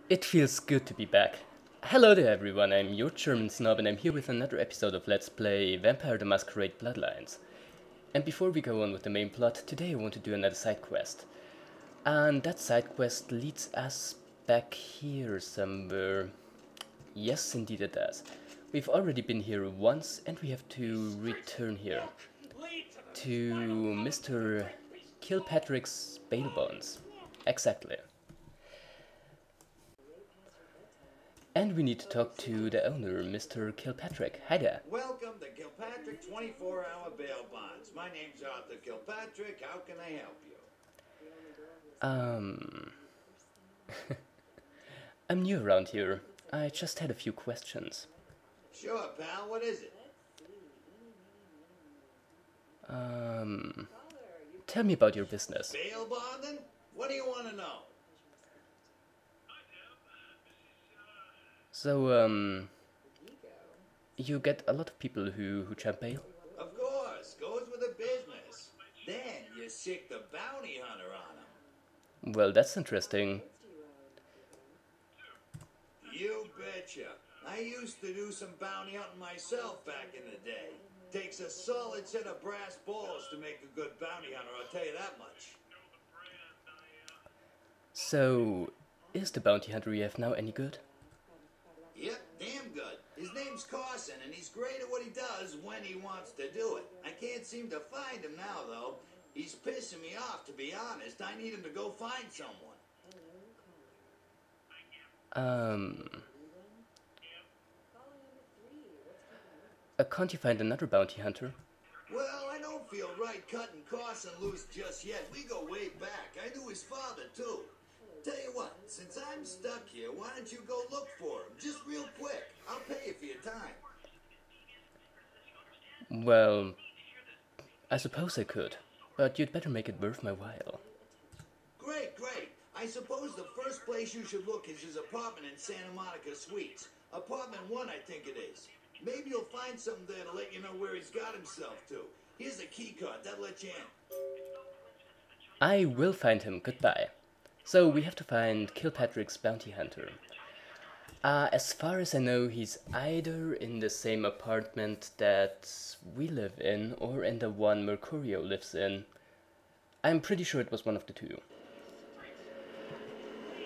It feels good to be back. Hello there everyone, I'm your German snob and I'm here with another episode of Let's Play Vampire the Masquerade Bloodlines. And before we go on with the main plot, today I want to do another side quest. And that side quest leads us back here somewhere. Yes, indeed it does. We've already been here once and we have to return here. To Mr. Kilpatrick's bail bonds. Exactly. And we need to talk to the owner, Mr. Kilpatrick. Hi there. Welcome to Kilpatrick 24-hour bail bonds. My name's Arthur Kilpatrick. How can I help you? I'm new around here. I just had a few questions. Sure, pal. What is it? Tell me about your business. Bail bonding? What do you want to know? So, you get a lot of people who jump bail? Of course. Goes with the business. Then you sick the bounty hunter on them. Well, that's interesting. You betcha. I used to do some bounty hunting myself back in the day. Takes a solid set of brass balls to make a good bounty hunter, I'll tell you that much. So, is the bounty hunter you have now any good? Yep, damn good. His name's Carson, and he's great at what he does when he wants to do it. I can't seem to find him now, though. He's pissing me off, to be honest. I need him to go find someone. Can't you find another bounty hunter? Well, I don't feel right cutting Carson loose just yet. We go way back. I knew his father, too. Tell you what, since I'm stuck here, why don't you go look for him? Just real quick. I'll pay you for your time. Well, I suppose I could, but you'd better make it worth my while. Great, great. I suppose the first place you should look is his apartment in Santa Monica Suites. Apartment 1, I think it is. Maybe you'll find something there to let you know where he's got himself to. Here's a key card. That'll let you in. I will find him. Goodbye. So we have to find Kilpatrick's bounty hunter. As far as I know, he's either in the same apartment that we live in or in the one Mercurio lives in. I'm pretty sure it was one of the two.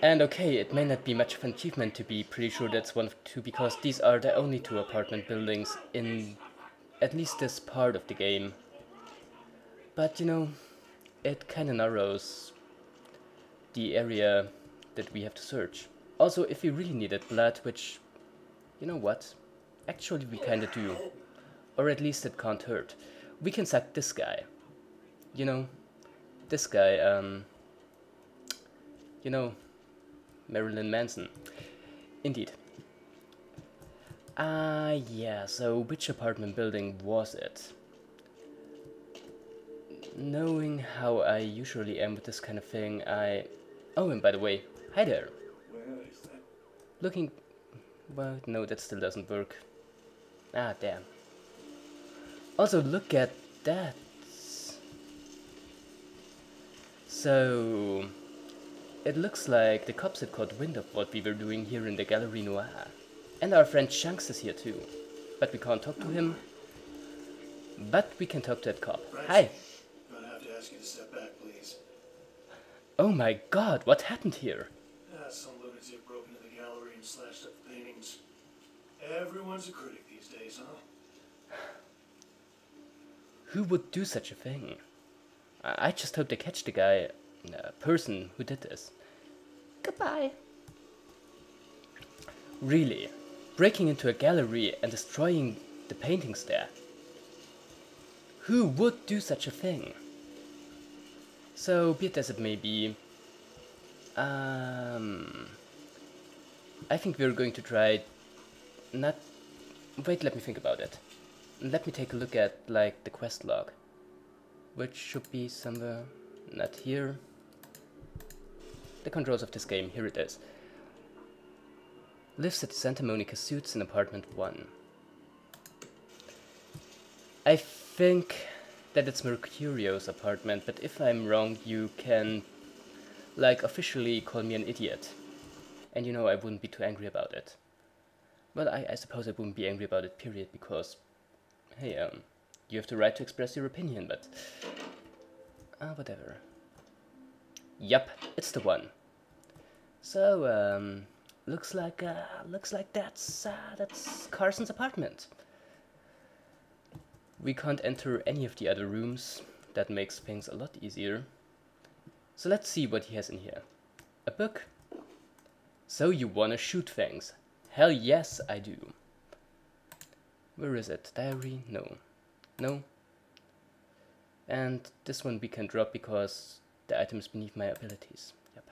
And okay, it may not be much of an achievement to be pretty sure that's one of the two, because these are the only two apartment buildings in at least this part of the game. But you know, it kinda narrows the area that we have to search. Also, if we really needed blood, which, you know what, actually we kinda do, or at least it can't hurt, we can suck this guy. You know, this guy, you know, Marilyn Manson. Indeed. Yeah, so which apartment building was it? Knowing how I usually am with this kind of thing, Oh, and by the way, hi there. Where is that? Looking... Well, no, that still doesn't work. Ah, damn. Also, look at that. So... It looks like the cops had caught wind of what we were doing here in the Gallery Noire. And our friend Shanks is here too. But we can't talk to him. But we can talk to that cop. Right. Hi! I'm gonna have to ask you to step back, please. Oh my god, what happened here? Some lunatic broke into the gallery and slashed up the paintings. Everyone's a critic these days, huh? Who would do such a thing? I just hope they catch the guy, person who did this. Goodbye. Really? Breaking into a gallery and destroying the paintings there? Who would do such a thing? So, be it as it may be, I think we're going to try not... Wait, let me think about it. Let me take a look at, like, the quest log. Which should be somewhere... not here. The controls of this game, here it is. Lives at Santa Monica Suites in apartment 1. I think that it's Mercurio's apartment, but if I'm wrong, you can, like, officially call me an idiot. And you know, I wouldn't be too angry about it. Well, I suppose I wouldn't be angry about it, period, because, hey, you have the right to express your opinion, but... whatever. Yup, it's the one. So, looks like that's Carson's apartment. We can't enter any of the other rooms. That makes things a lot easier. So let's see what he has in here. A book. So you wanna shoot things? Hell yes, I do. Where is it? Diary? No. No. And this one we can drop because the item is beneath my abilities. Yep.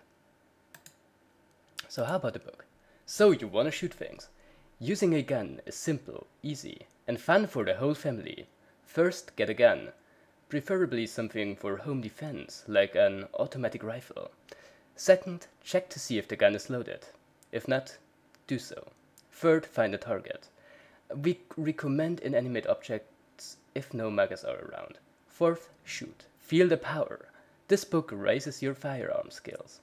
So how about the book? So you wanna shoot things? Using a gun is simple, easy, and fun for the whole family. First, get a gun. Preferably something for home defense, like an automatic rifle. Second, check to see if the gun is loaded. If not, do so. Third, find a target. We recommend inanimate objects if no magas are around. Fourth, shoot. Feel the power. This book raises your firearm skills.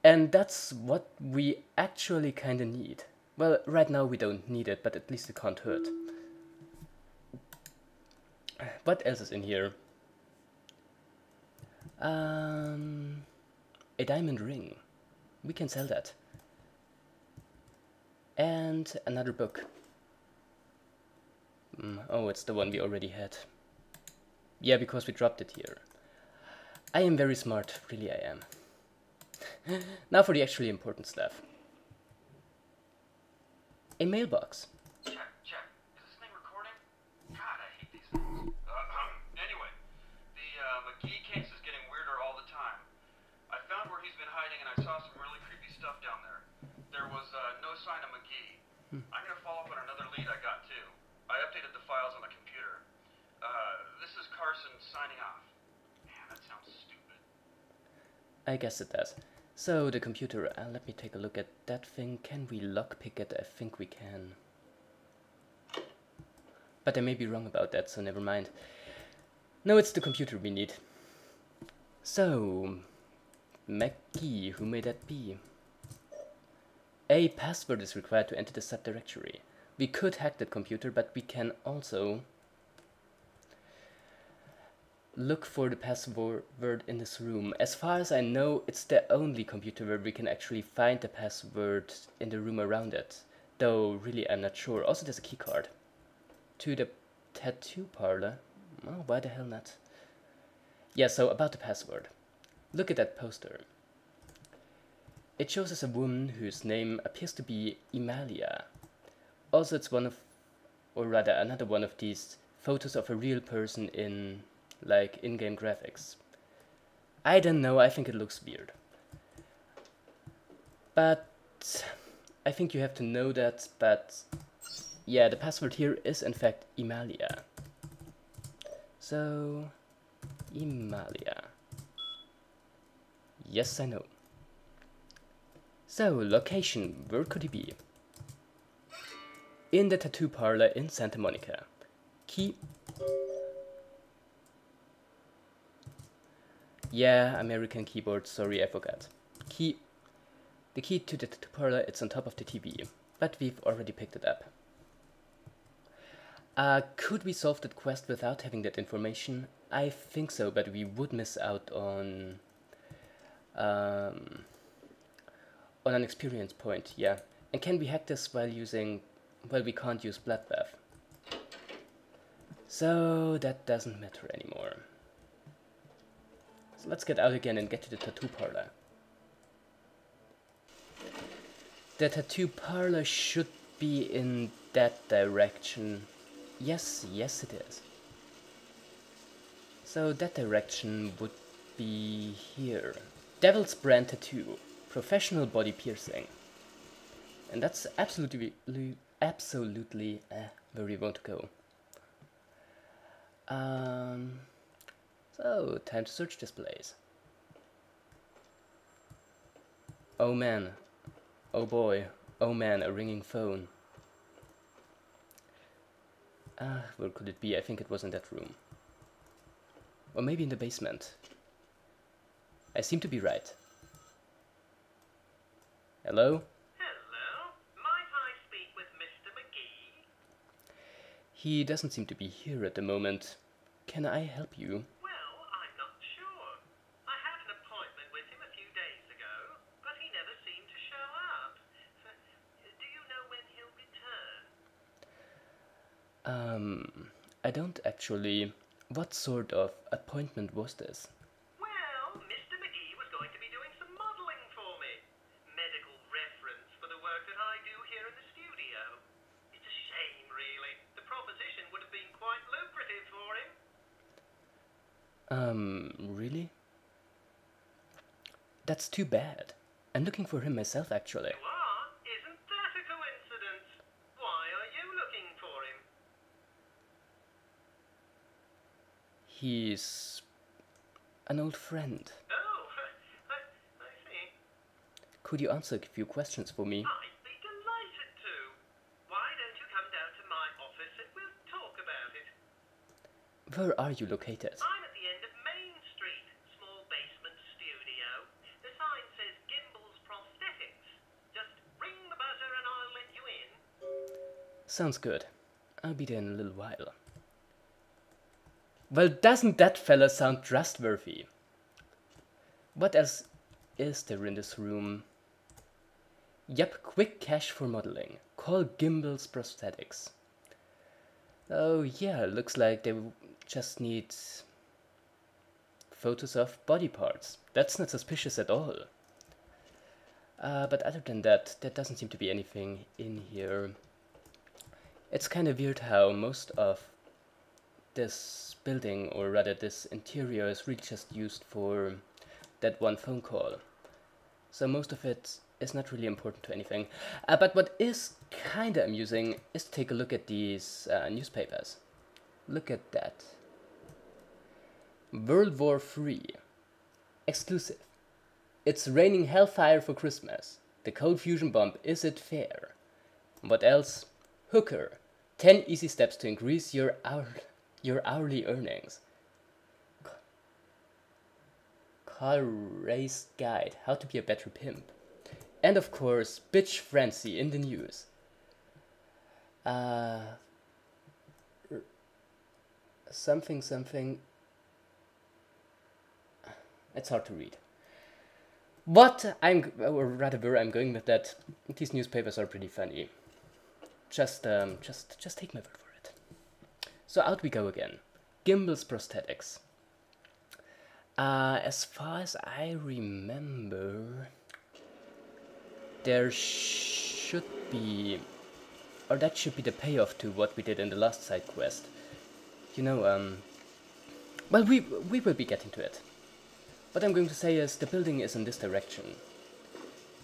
And that's what we actually kinda need. Well, right now we don't need it, but at least it can't hurt. What else is in here? A diamond ring. We can sell that. And another book. Oh, it's the one we already had. Yeah, because we dropped it here. I am very smart, really I am. Now for the actually important stuff. A mailbox. Check. Is this thing recording? God, I hate these things. Anyway, the McGee case is getting weirder all the time. I found where he's been hiding and I saw some really creepy stuff down there. There was no sign of McGee. I'm gonna follow up on another lead I got too. I updated the files on the computer. This is Carson signing off. Man, that sounds stupid. I guess it does. So, the computer, let me take a look at that thing. Can we lockpick it? I think we can. But I may be wrong about that, so never mind. No, it's the computer we need. So, McGee, who may that be? A password is required to enter the subdirectory. We could hack that computer, but we can also look for the password in this room. As far as I know, it's the only computer where we can actually find the password in the room around it. Though, really, I'm not sure. Also, there's a keycard to the tattoo parlor. Oh, why the hell not? Yeah, so about the password. Look at that poster. It shows us a woman whose name appears to be Emalia. Also, it's one of, or rather another one of these photos of a real person in, like, in-game graphics. I don't know, I think it looks weird. But I think you have to know that, but yeah, the password here is in fact Emalia. So, Emalia. Yes, I know. So, location, where could he be? In the tattoo parlor in Santa Monica. Key. Yeah, American keyboard, sorry, I forgot. Key. The key to the tattoo parlor, it's on top of the TV, but we've already picked it up. Could we solve that quest without having that information? I think so, but we would miss out on an experience point, yeah. And can we hack this while using... well, we can't use Bloodbath. So that doesn't matter anymore. So let's get out again and get to the tattoo parlor. The tattoo parlor should be in that direction. Yes, yes it is. So that direction would be here. Devil's Brand Tattoo. Professional body piercing. And that's absolutely where we want to go. So, time to search this place. Oh man. Oh boy. Oh man, a ringing phone. Where could it be? I think it was in that room. Or maybe in the basement. I seem to be right. Hello? Hello? Might I speak with Mr. McGee? He doesn't seem to be here at the moment. Can I help you? Well, I'm not sure. I had an appointment with him a few days ago, but he never seemed to show up. Do you know when he'll return? I don't actually. What sort of appointment was this? Well, Mr. McGee was going to be doing some modeling for me. Medical reference for the work that I do here in the studio. It's a shame, really. The proposition would have been quite lucrative for him. Really? That's too bad. I'm looking for him myself, actually. You are? Isn't that a coincidence? Why are you looking for him? He's an old friend. Oh, I see. Could you answer a few questions for me? I'd be delighted to. Why don't you come down to my office and we'll talk about it? Where are you located? I'm at the end of Main Street, small basement studio. The sign says Gimbel's Prosthetics. Just ring the buzzer and I'll let you in. Sounds good. I'll be there in a little while. Well, doesn't that fella sound trustworthy? What else is there in this room? Yep, quick cash for modeling. Call Gimbel's Prosthetics. Oh yeah, looks like they just need photos of body parts. That's not suspicious at all. But other than that, there doesn't seem to be anything in here. It's kind of weird how most of this building, or rather this interior, is really just used for that one phone call. So most of it is not really important to anything. But what is kinda amusing is to take a look at these newspapers. Look at that. World War III. Exclusive. It's raining hellfire for Christmas. The cold fusion bomb, is it fair? What else? Hooker. 10 easy steps to increase your hourly earnings. Car race guide. How to be a better pimp. And of course, bitch frenzy in the news. Something. It's hard to read. Or rather where I'm going with that, these newspapers are pretty funny. Just take my word for it. So out we go again. Gimbel's Prosthetics. As far as I remember, there should be, or that should be the payoff to what we did in the last side quest. You know, well, we will be getting to it. What I'm going to say is the building is in this direction.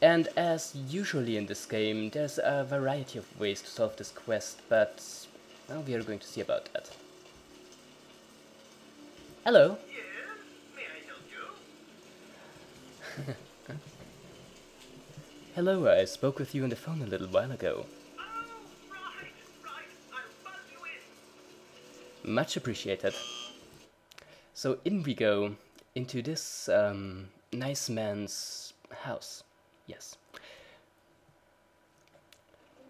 And as usually in this game, there's a variety of ways to solve this quest, but well, we are going to see about that. Hello. Yes? May I help you? Hello, I spoke with you on the phone a little while ago. Oh, right. I'll buzz you in. Much appreciated. So in we go into this nice man's house. Yes.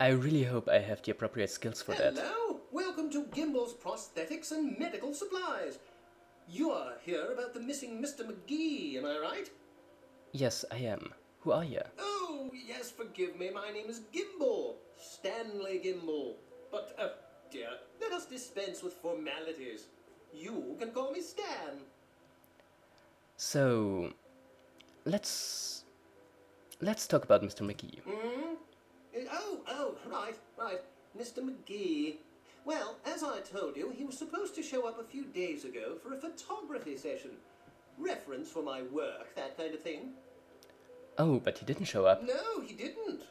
I really hope I have the appropriate skills for that. Hello! Welcome to Gimbel's Prosthetics and Medical Supplies. You are here about the missing Mr. McGee, am I right? Yes, I am. Who are you? Oh, yes, forgive me. My name is Gimbel. Stanley Gimbel. But, dear, let us dispense with formalities. You can call me Stan. So, let's talk about Mr. McGee. Hmm? Oh, right. Mr. McGee. Well, as I told you, he was supposed to show up a few days ago for a photography session. Reference for my work, that kind of thing. Oh, but he didn't show up. No, he didn't.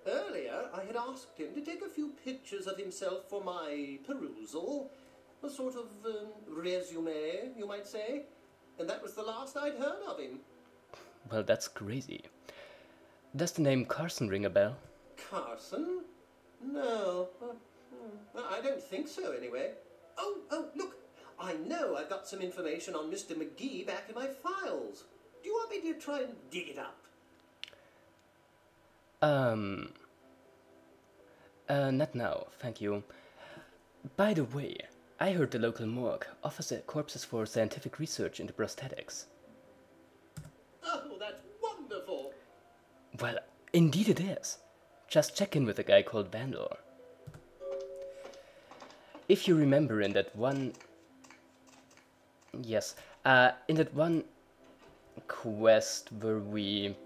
Earlier, I had asked him to take a few pictures of himself for my perusal. A sort of resume, you might say. And that was the last I'd heard of him. Well, that's crazy. Does the name Carson ring a bell? Carson? No. I don't think so, anyway. Oh, look. I know I've got some information on Mr. McGee back in my files. Do you want me to try and dig it up? Um, not now, thank you. By the way, I heard the local morgue offers corpses for scientific research into prosthetics. Oh, that's wonderful! Well, indeed it is. Just check in with a guy called Vandal. If you remember in that one... Yes, in that one quest where we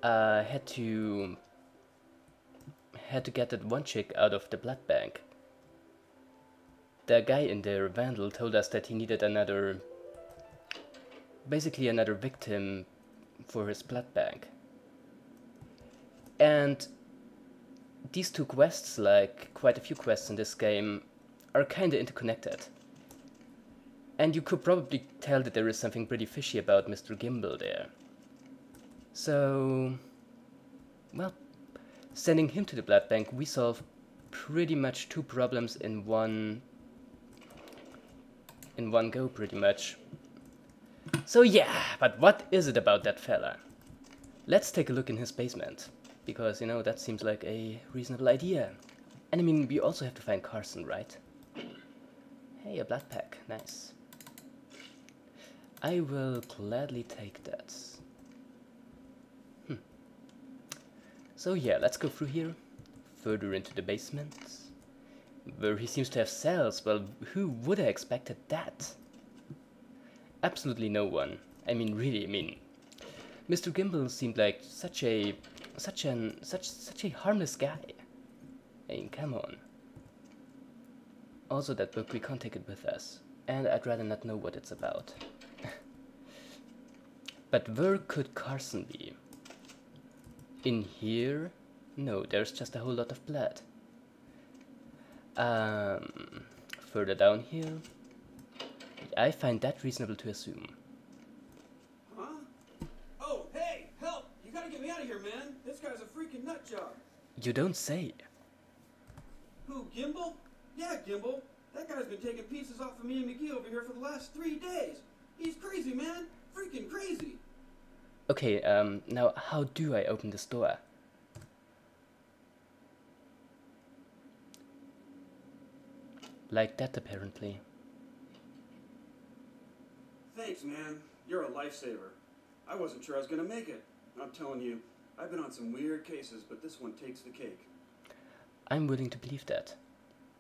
had to get that one chick out of the blood bank, the guy in there, Vandal, told us that he needed basically another victim for his blood bank. And these two quests, like quite a few quests in this game, are kinda interconnected. And you could probably tell that there is something pretty fishy about Mr. Gimbal there. So, well, sending him to the blood bank, we solve pretty much two problems in one go, pretty much. So yeah, but what is it about that fella? Let's take a look in his basement, because, you know, that seems like a reasonable idea. And I mean, we also have to find Carson, right? Hey, a blood pack, nice. I will gladly take that. So yeah, let's go through here, further into the basement, where he seems to have cells. Well, who would have expected that? Absolutely no one. I mean, really, Mr. Gimbal seemed like such a harmless guy. I mean, come on. Also, that book, we can't take it with us, and I'd rather not know what it's about. But where could Carson be? In here? No, there's just a whole lot of blood. Further down here? I find that reasonable to assume. Huh? Oh, hey, help! You gotta get me out of here, man! This guy's a freaking nut job! You don't say. Who, Gimbal? Yeah, Gimbal. That guy's been taking pieces off of me and McGee over here for the last 3 days. He's crazy, man! Freaking crazy! Okay, now how do I open this door? Like that, apparently. Thanks, man. You're a lifesaver. I wasn't sure I was gonna make it. I'm telling you, I've been on some weird cases, but this one takes the cake. I'm willing to believe that.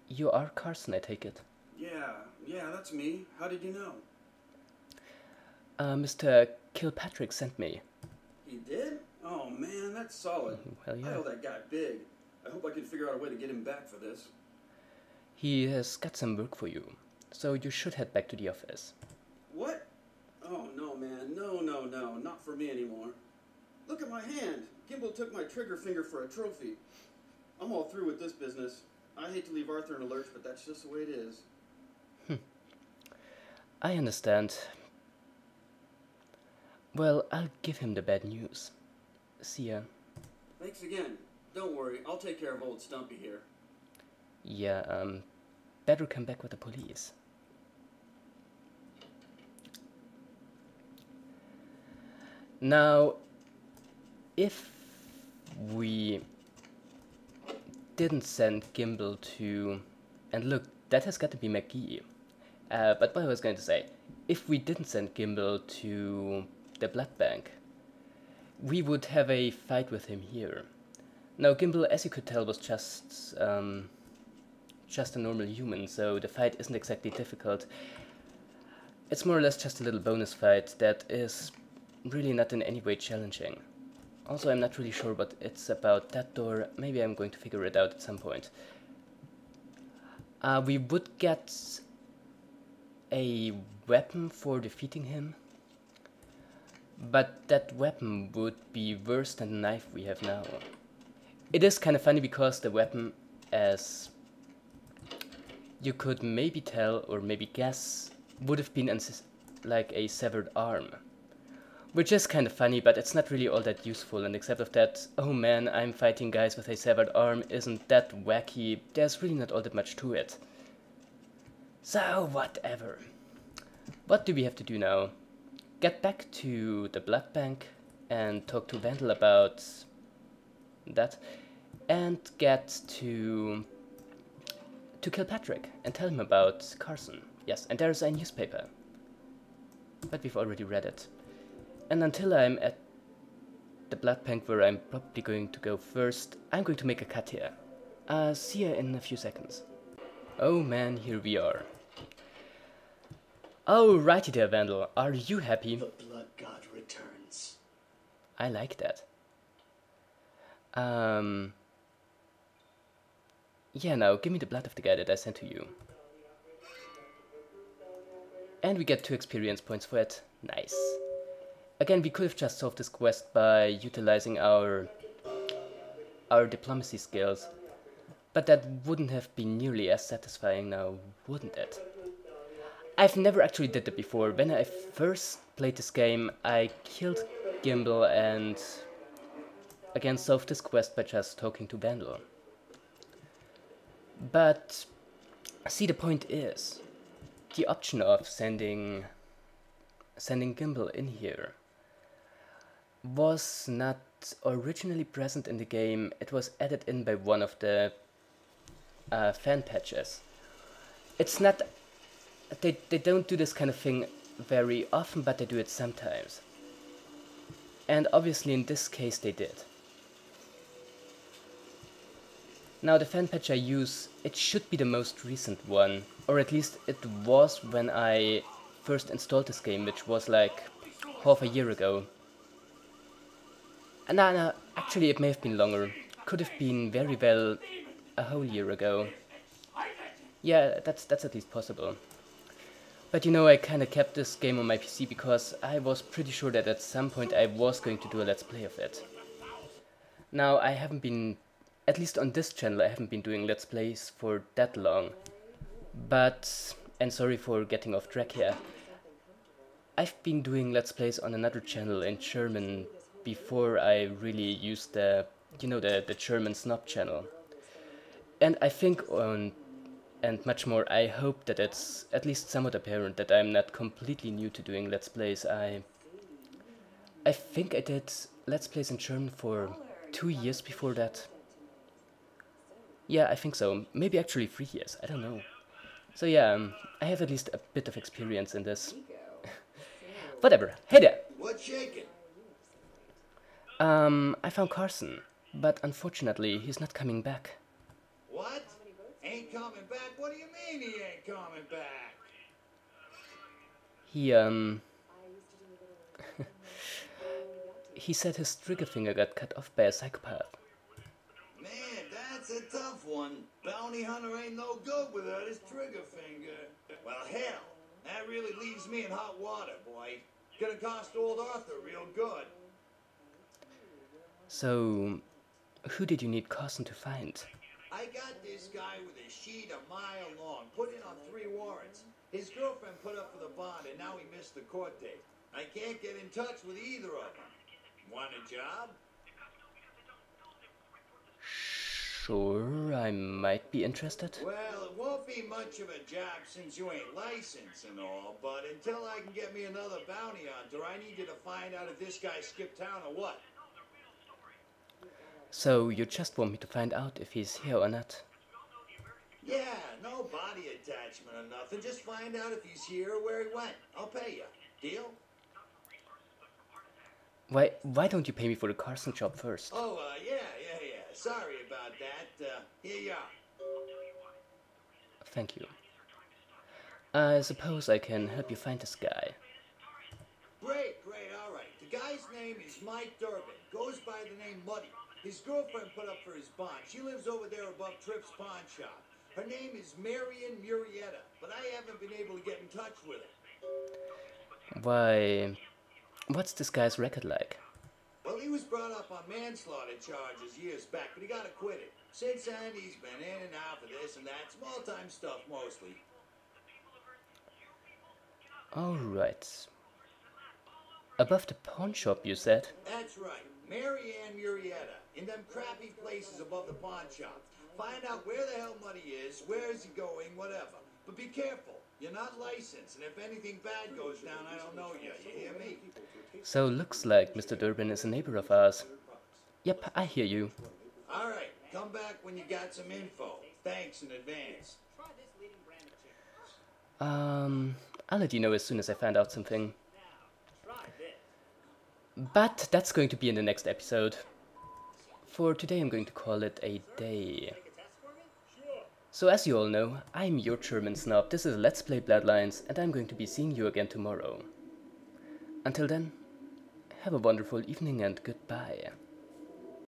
You are Carson, I take it. Yeah, that's me. How did you know? Mr. Kilpatrick sent me. He did? Oh man, that's solid. Well, yeah. I owe that guy big. I hope I can figure out a way to get him back for this. He has got some work for you, so you should head back to the office. What? Oh no, man. No, not for me anymore. Look at my hand. Gimbal took my trigger finger for a trophy. I'm all through with this business. I hate to leave Arthur in a lurch, but that's just the way it is. I understand. Well, I'll give him the bad news. See ya. Thanks again. Don't worry, I'll take care of old Stumpy here. Yeah, better come back with the police. Now, if we didn't send Gimbal to... And look, that has got to be McGee. But what I was going to say, if we didn't send Gimbal to the blood bank, we would have a fight with him here. Now, Gimbal, as you could tell, was just a normal human, so the fight isn't exactly difficult. It's more or less just a little bonus fight that is really not in any way challenging. Also, I'm not really sure what it's about that door. Maybe I'm going to figure it out at some point. We would get a weapon for defeating him, but that weapon would be worse than the knife we have now. It is kind of funny because the weapon, as you could maybe tell or maybe guess, would have been like a severed arm. Which is kind of funny, but it's not really all that useful, and except of that, oh man, I'm fighting guys with a severed arm, isn't that wacky? There's really not all that much to it. So, whatever. What do we have to do now? Get back to the blood bank and talk to Vandal about that, and get to kill Patrick and tell him about Carson. Yes, and there's a newspaper, but we've already read it. And until I'm at the blood bank where I'm probably going to go first, I'm going to make a cut here. See ya in a few seconds. Oh man, here we are. Oh, righty there, Vandal. Are you happy? The blood god returns. I like that. Yeah, now give me the blood of the guy that I sent to you. And we get 2 experience points for it. Nice. Again, we could have just solved this quest by utilizing our diplomacy skills, but that wouldn't have been nearly as satisfying now, wouldn't it? I've never actually did that before. When I first played this game, I killed Gimbal and again solved this quest by just talking to Vandal. But see, the point is, the option of sending Gimbal in here was not originally present in the game. It was added in by one of the fan patches. It's not, they don't do this kind of thing very often, but they do it sometimes. And obviously in this case they did. Now the fan patch I use, it should be the most recent one, or at least it was when I first installed this game, which was like half a year ago. And no, actually it may have been longer. Could have been very well a whole year ago. Yeah, that's at least possible. But you know, I kinda kept this game on my PC because I was pretty sure that at some point I was going to do a let's play of it. Now I haven't been, at least on this channel, I haven't been doing let's plays for that long. But, and sorry for getting off track here, I've been doing let's plays on another channel in German before I really used the, you know, the German snob channel. And I think and much more, I hope that it's at least somewhat apparent that I'm not completely new to doing let's plays. I think I did let's plays in German for 2 years before that. Yeah, I think so. Maybe actually 3 years, I don't know. So yeah, I have at least a bit of experience in this. Whatever. Hey there! What's shaking? I found Carson, but unfortunately he's not coming back. What? Ain't coming back? What do you mean he ain't coming back? He said his trigger finger got cut off by a psychopath. Man, that's a tough one. Bounty hunter ain't no good without his trigger finger. Well, hell, that really leaves me in hot water, boy. Gonna cost old Arthur real good. So, who did you need Carson to find? I got this guy with a sheet a mile long, put in on 3 warrants. His girlfriend put up for the bond, and now he missed the court date. I can't get in touch with either of them. Want a job? Sure, I might be interested. Well, it won't be much of a job since you ain't licensed and all, but until I can get me another bounty hunter, I need you to find out if this guy skipped town or what. So, you just want me to find out if he's here or not? Yeah, no body attachment or nothing. Just find out if he's here or where he went. I'll pay you. Deal? Why don't you pay me for the Carson job first? Oh, yeah. Sorry about that. Here you are. Thank you. I suppose I can help you find this guy. Great, all right. The guy's name is Mike Durbin. Goes by the name Muddy. His girlfriend put up for his bond. She lives over there above Tripp's pawn shop. Her name is Marion Murrieta, but I haven't been able to get in touch with her. Why, what's this guy's record like? Well, he was brought up on manslaughter charges years back, but he got acquitted. Since then, he's been in and out for this and that, small-time stuff mostly. Alright. Above the pawn shop, you said? That's right. Marianne Murrieta, in them crappy places above the pawn shop. Find out where the hell Muddy is, where is he going, whatever. But be careful. You're not licensed, and if anything bad goes down, I don't know you. You hear me? So looks like Mr. Durbin is a neighbor of ours. Yep, I hear you. All right, come back when you got some info. Thanks in advance. I'll let you know as soon as I find out something. But that's going to be in the next episode. For today I'm going to call it a day. So as you all know, I'm your German snob, this is Let's Play Bloodlines, and I'm going to be seeing you again tomorrow. Until then, have a wonderful evening and goodbye.